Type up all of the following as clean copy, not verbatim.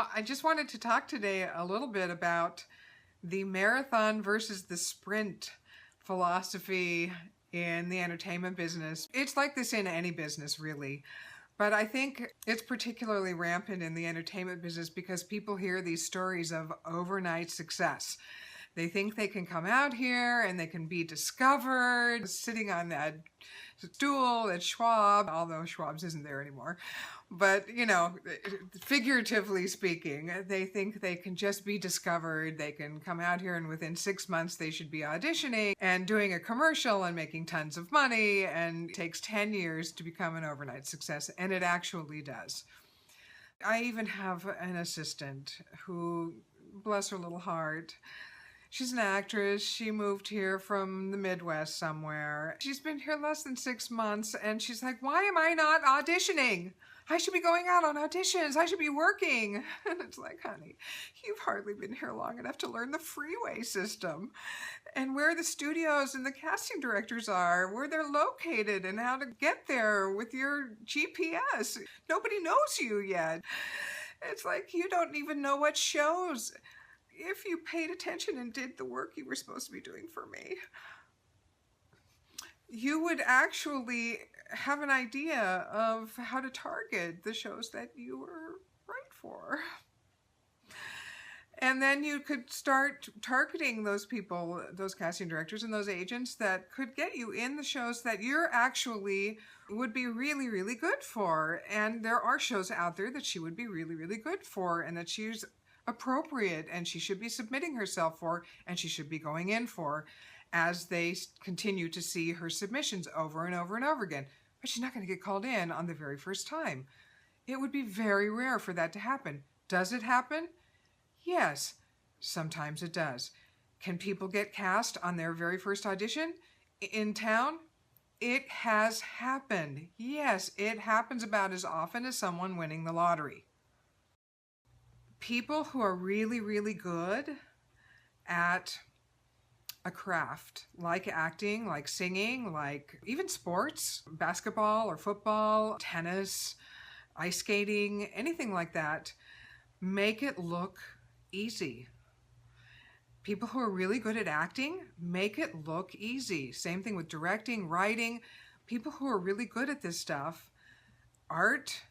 Well, I just wanted to talk today a little bit about the marathon versus the sprint philosophy in the entertainment business. It's like this in any business, really. But I think it's particularly rampant in the entertainment business because people hear these stories of overnight success. They think they can come out here and they can be discovered sitting on that stool at Schwab, although Schwab's isn't there anymore. But, you know, figuratively speaking, they think they can just be discovered. They can come out here and within 6 months they should be auditioning and doing a commercial and making tons of money, and it takes 10 years to become an overnight success, and it actually does. I even have an assistant who, bless her little heart, she's an actress. She moved here from the Midwest somewhere. She's been here less than 6 months, and she's like, why am I not auditioning? I should be going out on auditions. I should be working. And it's like, honey, you've hardly been here long enough to learn the freeway system and where the studios and the casting directors are, where they're located, and how to get there with your GPS. Nobody knows you yet. It's like you don't even know what shows. If you paid attention and did the work you were supposed to be doing for me, you would actually have an idea of how to target the shows that you were right for. And then you could start targeting those people, those casting directors and those agents that could get you in the shows that you're actually would be really, really good for. And there are shows out there that she would be really, really good for, and that she's appropriate and she should be submitting herself for, and she should be going in for, as they continue to see her submissions over and over and over again. But she's not going to get called in on the very first time. It would be very rare for that to happen. Does it happen? Yes, sometimes it does. Can people get cast on their very first audition in town? It has happened. Yes, it happens about as often as someone winning the lottery. People who are really, really good at a craft, like acting, like singing, like even sports, basketball or football, tennis, ice skating, anything like that, make it look easy. People who are really good at acting make it look easy. Same thing with directing, writing. People who are really good at this stuff, art,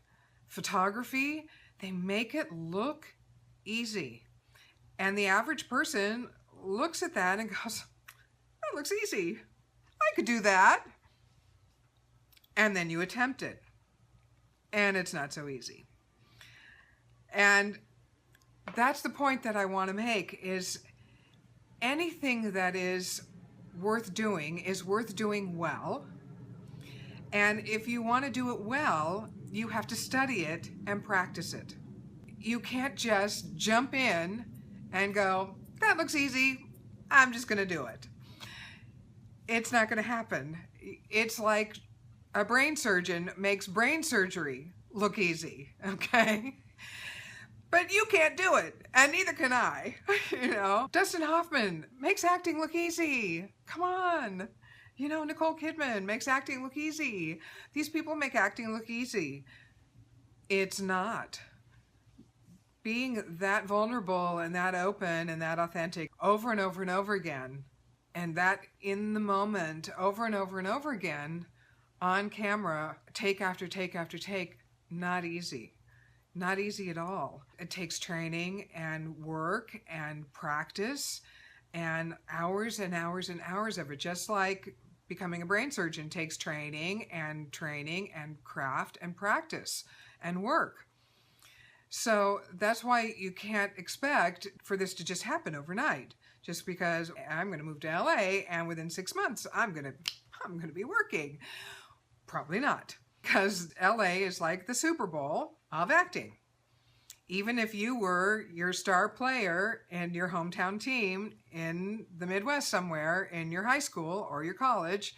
photography, they make it look easy. And the average person looks at that and goes, that looks easy. I could do that. And then you attempt it. And it's not so easy. And that's the point that I want to make, is anything that is worth doing well. And if you want to do it well, you have to study it and practice it. You can't just jump in and go, that looks easy, I'm just going to do it. It's not going to happen. It's like a brain surgeon makes brain surgery look easy, okay? But you can't do it, and neither can I, you know? Dustin Hoffman makes acting look easy. Come on. You know, Nicole Kidman makes acting look easy. These people make acting look easy. It's not. Being that vulnerable and that open and that authentic over and over and over again, and that in the moment over and over and over again on camera, take after take after take, not easy. Not easy at all. It takes training and work and practice and hours and hours and hours of it. Just like becoming a brain surgeon takes training and craft and practice and work. So that's why you can't expect for this to just happen overnight. Just because I'm going to move to LA and within 6 months I'm going to be working. Probably not, because LA is like the Super Bowl of acting. Even if you were your star player in your hometown team in the Midwest somewhere in your high school or your college,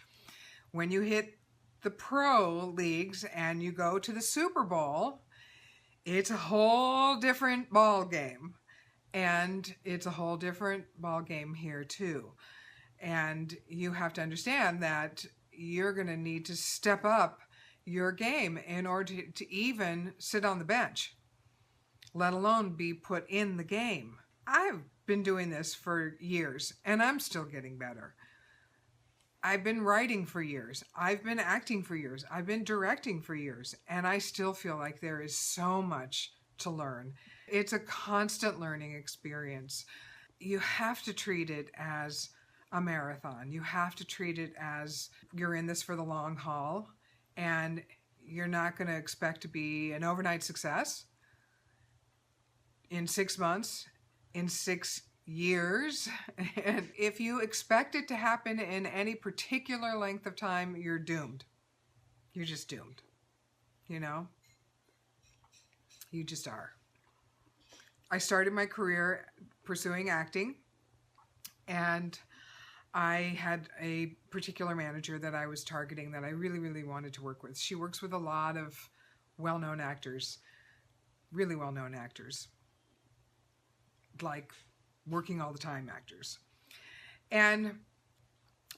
when you hit the pro leagues and you go to the Super Bowl, it's a whole different ball game. And it's a whole different ball game here too. And you have to understand that you're going to need to step up your game in order to even sit on the bench. let alone be put in the game. I've been doing this for years and I'm still getting better. I've been writing for years. I've been acting for years. I've been directing for years. And I still feel like there is so much to learn. It's a constant learning experience. You have to treat it as a marathon. You have to treat it as you're in this for the long haul, and you're not going to expect to be an overnight success in 6 months, in 6 years. And if you expect it to happen in any particular length of time, you're doomed. You're just doomed. You know? You just are. I started my career pursuing acting, and I had a particular manager that I was targeting that I really, really wanted to work with. She works with a lot of well-known actors, really well-known actors, like working all the time actors. And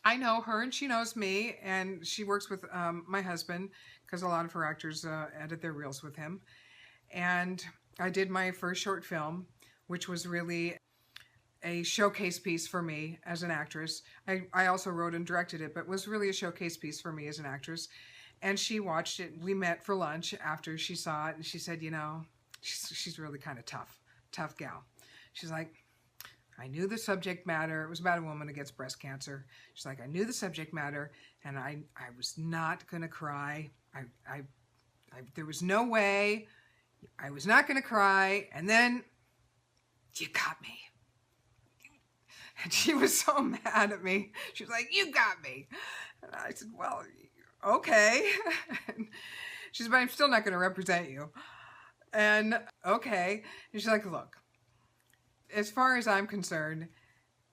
I know her and she knows me, and she works with my husband because a lot of her actors edit their reels with him. And I did my first short film, which was really a showcase piece for me as an actress. I also wrote and directed it, but was really a showcase piece for me as an actress. And she watched it. We met for lunch after she saw it, and she said, you know, she's really kind of tough gal. She's like, I knew the subject matter. It was about a woman who gets breast cancer. She's like, I knew the subject matter, and I was not going to cry. There was no way. I was not going to cry. And then you got me. And she was so mad at me. She was like, you got me. And I said, well, okay. She said, but I'm still not going to represent you. And okay. And she's like, look, as far as I'm concerned,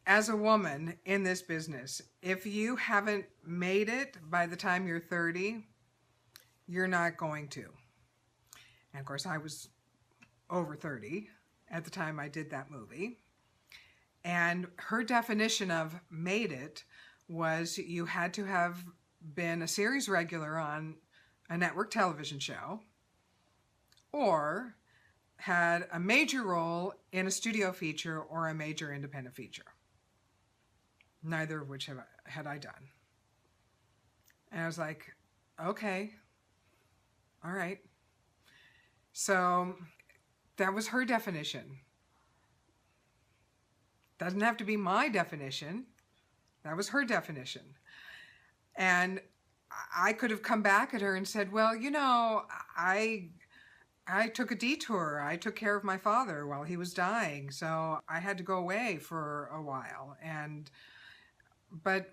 as a woman in this business, if you haven't made it by the time you're 30, you're not going to. And of course, I was over 30 at the time I did that movie. And her definition of made it was you had to have been a series regular on a network television show, or had a major role in a studio feature or a major independent feature. Neither of which had I done. And I was like, okay, all right. So that was her definition. Doesn't have to be my definition. That was her definition. And I could have come back at her and said, well, you know, I took a detour. I took care of my father while he was dying, so I had to go away for a while. But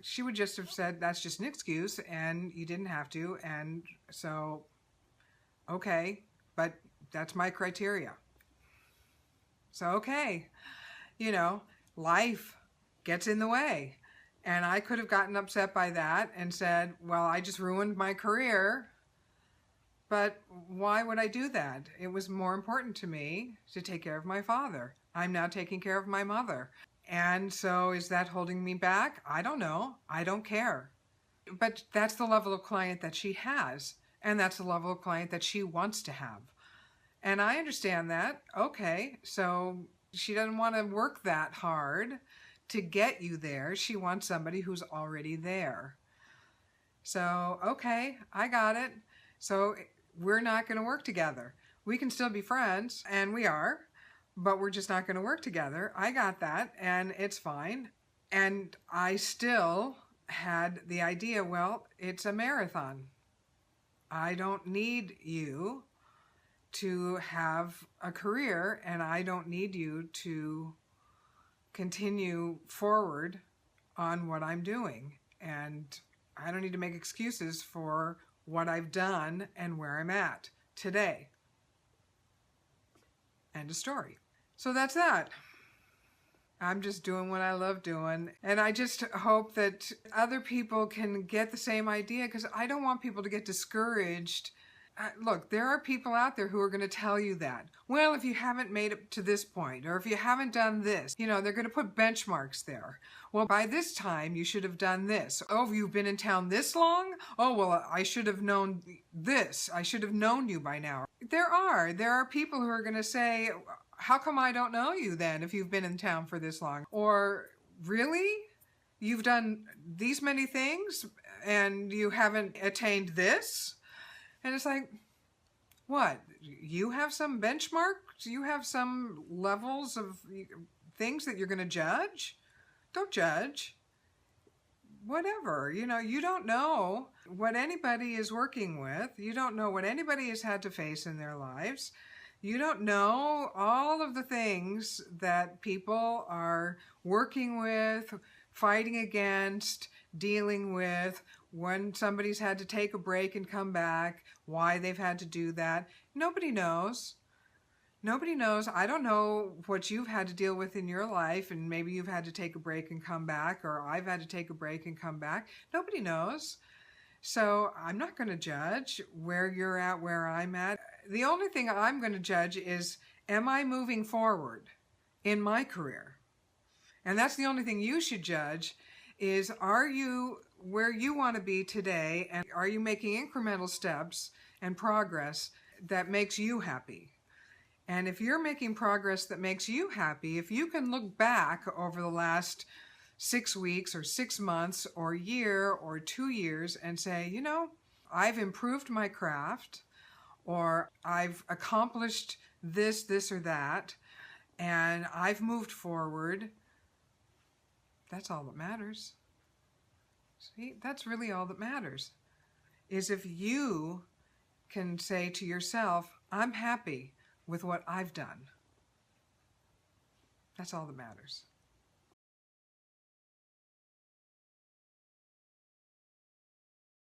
she would just have said, that's just an excuse, and you didn't have to. And so, okay, but that's my criteria. So, okay, you know, life gets in the way. And I could have gotten upset by that and said, well, I just ruined my career. But why would I do that? It was more important to me to take care of my father. I'm now taking care of my mother. And so is that holding me back? I don't know. I don't care. But that's the level of client that she has. And that's the level of client that she wants to have. And I understand that. Okay, so she doesn't want to work that hard to get you there. She wants somebody who's already there. So, okay, I got it. So we're not going to work together. We can still be friends, and we are, but we're just not going to work together. I got that, and it's fine. And I still had the idea, well, it's a marathon. I don't need you to have a career, and I don't need you to continue forward on what I'm doing. And I don't need to make excuses for what I've done and where I'm at today. End of story. So that's that. I'm just doing what I love doing. And I just hope that other people can get the same idea, because I don't want people to get discouraged look, there are people out there who are going to tell you that. Well, if you haven't made it to this point, or if you haven't done this, they're going to put benchmarks there. Well, by this time, you should have done this. Oh, you've been in town this long? Oh, well, I should have known this. I should have known you by now. There are people who are going to say, how come I don't know you then if you've been in town for this long? Or, really? You've done these many things and you haven't attained this? And it's like, what? You have some benchmarks? You have some levels of things that you're going to judge? Don't judge. Whatever. You don't know what anybody is working with. You don't know what anybody has had to face in their lives. You don't know all of the things that people are working with, fighting against, dealing with, when somebody's had to take a break and come back, why they've had to do that. Nobody knows. Nobody knows. I don't know what you've had to deal with in your life, and maybe you've had to take a break and come back, or I've had to take a break and come back. Nobody knows. So I'm not going to judge where you're at, where I'm at. The only thing I'm going to judge is, am I moving forward in my career? And that's the only thing you should judge is, are you where you want to be today, and are you making incremental steps and progress that makes you happy? And if you're making progress that makes you happy, if you can look back over the last 6 weeks or 6 months or year or 2 years and say, I've improved my craft, or I've accomplished this or that, and I've moved forward, that's all that matters. See, that's really all that matters, is if you can say to yourself, I'm happy with what I've done. That's all that matters.